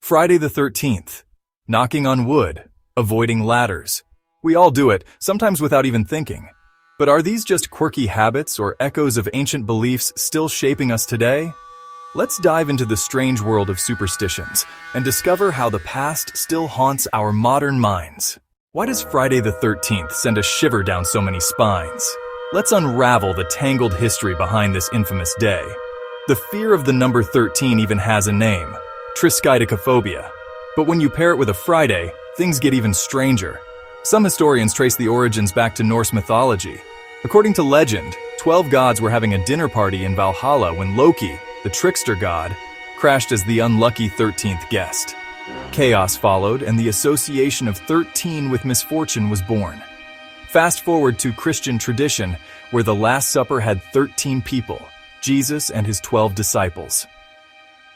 Friday the 13th. Knocking on wood, avoiding ladders. We all do it, sometimes without even thinking. But are these just quirky habits or echoes of ancient beliefs still shaping us today? Let's dive into the strange world of superstitions and discover how the past still haunts our modern minds. Why does Friday the 13th send a shiver down so many spines? Let's unravel the tangled history behind this infamous day. The fear of the number 13 even has a name, triskaidekaphobia. But when you pair it with a Friday, things get even stranger. Some historians trace the origins back to Norse mythology. According to legend, 12 gods were having a dinner party in Valhalla when Loki, the trickster god, crashed as the unlucky 13th guest. Chaos followed, and the association of 13 with misfortune was born. Fast forward to Christian tradition, where the Last Supper had 13 people, Jesus and his 12 disciples.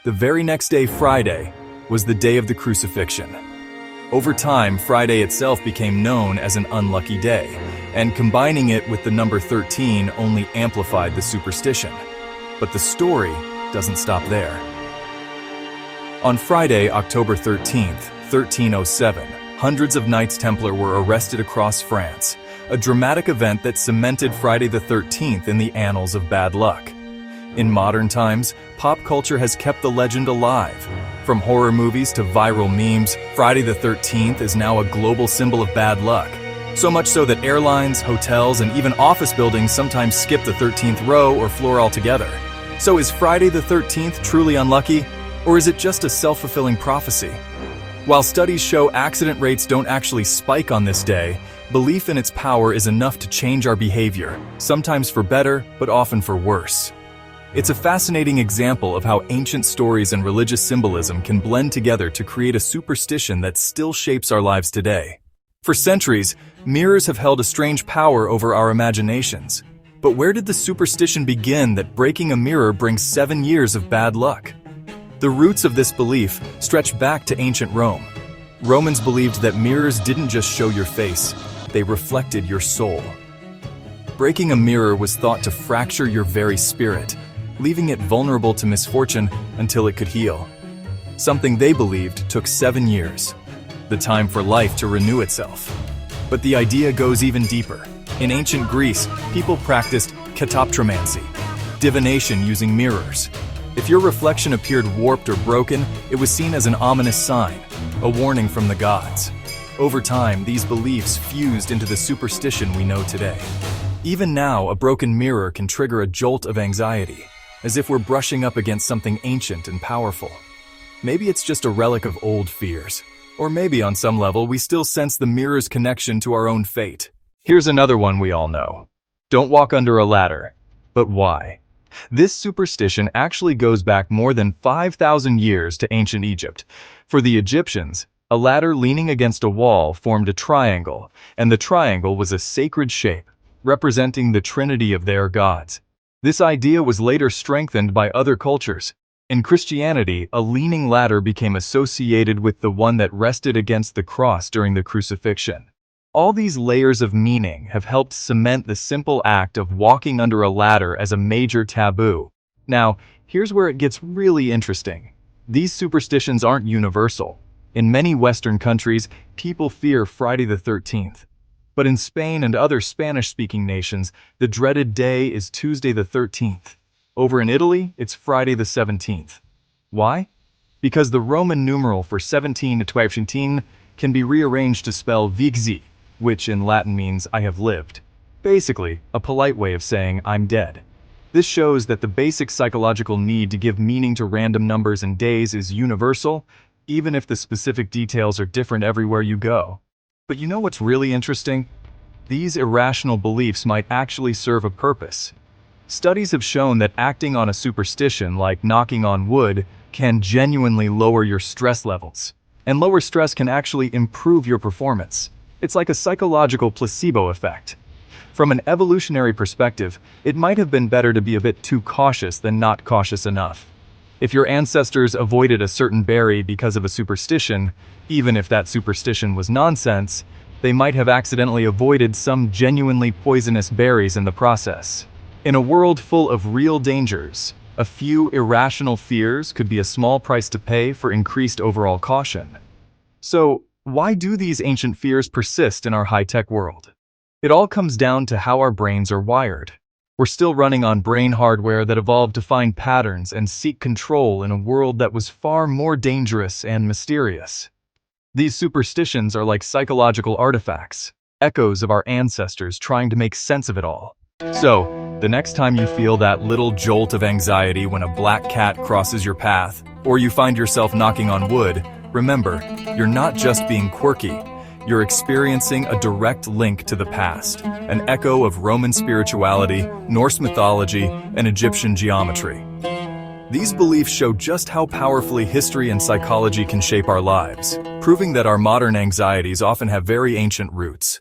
The very next day, Friday, was the day of the crucifixion. Over time, Friday itself became known as an unlucky day, and combining it with the number 13 only amplified the superstition. But the story doesn't stop there. On Friday, October 13th, 1307, hundreds of Knights Templar were arrested across France, a dramatic event that cemented Friday the 13th in the annals of bad luck. In modern times, pop culture has kept the legend alive. From horror movies to viral memes, Friday the 13th is now a global symbol of bad luck. So much so that airlines, hotels, and even office buildings sometimes skip the 13th row or floor altogether. So is Friday the 13th truly unlucky, or is it just a self-fulfilling prophecy? While studies show accident rates don't actually spike on this day, belief in its power is enough to change our behavior, sometimes for better, but often for worse. It's a fascinating example of how ancient stories and religious symbolism can blend together to create a superstition that still shapes our lives today. For centuries, mirrors have held a strange power over our imaginations. But where did the superstition begin that breaking a mirror brings 7 years of bad luck? The roots of this belief stretch back to ancient Rome. Romans believed that mirrors didn't just show your face, they reflected your soul. Breaking a mirror was thought to fracture your very spirit, leaving it vulnerable to misfortune until it could heal. Something they believed took 7 years, the time for life to renew itself. But the idea goes even deeper. In ancient Greece, people practiced katoptromancy, divination using mirrors. If your reflection appeared warped or broken, it was seen as an ominous sign, a warning from the gods. Over time, these beliefs fused into the superstition we know today. Even now, a broken mirror can trigger a jolt of anxiety, as if we're brushing up against something ancient and powerful. Maybe it's just a relic of old fears. Or maybe on some level, we still sense the mirror's connection to our own fate. Here's another one we all know. Don't walk under a ladder. But why? This superstition actually goes back more than 5,000 years to ancient Egypt. For the Egyptians, a ladder leaning against a wall formed a triangle, and the triangle was a sacred shape, representing the trinity of their gods. This idea was later strengthened by other cultures. In Christianity, a leaning ladder became associated with the one that rested against the cross during the crucifixion. All these layers of meaning have helped cement the simple act of walking under a ladder as a major taboo. Now, here's where it gets really interesting. These superstitions aren't universal. In many Western countries, people fear Friday the 13th. But in Spain and other Spanish-speaking nations, the dreaded day is Tuesday the 13th. Over in Italy, it's Friday the 17th. Why? Because the Roman numeral for 17 to 12 can be rearranged to spell vixi, which in Latin means I have lived. Basically, a polite way of saying I'm dead. This shows that the basic psychological need to give meaning to random numbers and days is universal, even if the specific details are different everywhere you go. But you know what's really interesting? These irrational beliefs might actually serve a purpose. Studies have shown that acting on a superstition like knocking on wood can genuinely lower your stress levels. And lower stress can actually improve your performance. It's like a psychological placebo effect. From an evolutionary perspective, it might have been better to be a bit too cautious than not cautious enough. If your ancestors avoided a certain berry because of a superstition, even if that superstition was nonsense, they might have accidentally avoided some genuinely poisonous berries in the process. In a world full of real dangers, A few irrational fears could be a small price to pay for increased overall caution. So, why do these ancient fears persist in our high-tech world? It all comes down to how our brains are wired. We're still running on brain hardware that evolved to find patterns and seek control in a world that was far more dangerous and mysterious. These superstitions are like psychological artifacts, echoes of our ancestors trying to make sense of it all. So, the next time you feel that little jolt of anxiety when a black cat crosses your path, or you find yourself knocking on wood, remember, you're not just being quirky. You're experiencing a direct link to the past, an echo of Roman spirituality, Norse mythology, and Egyptian geometry. These beliefs show just how powerfully history and psychology can shape our lives, proving that our modern anxieties often have very ancient roots.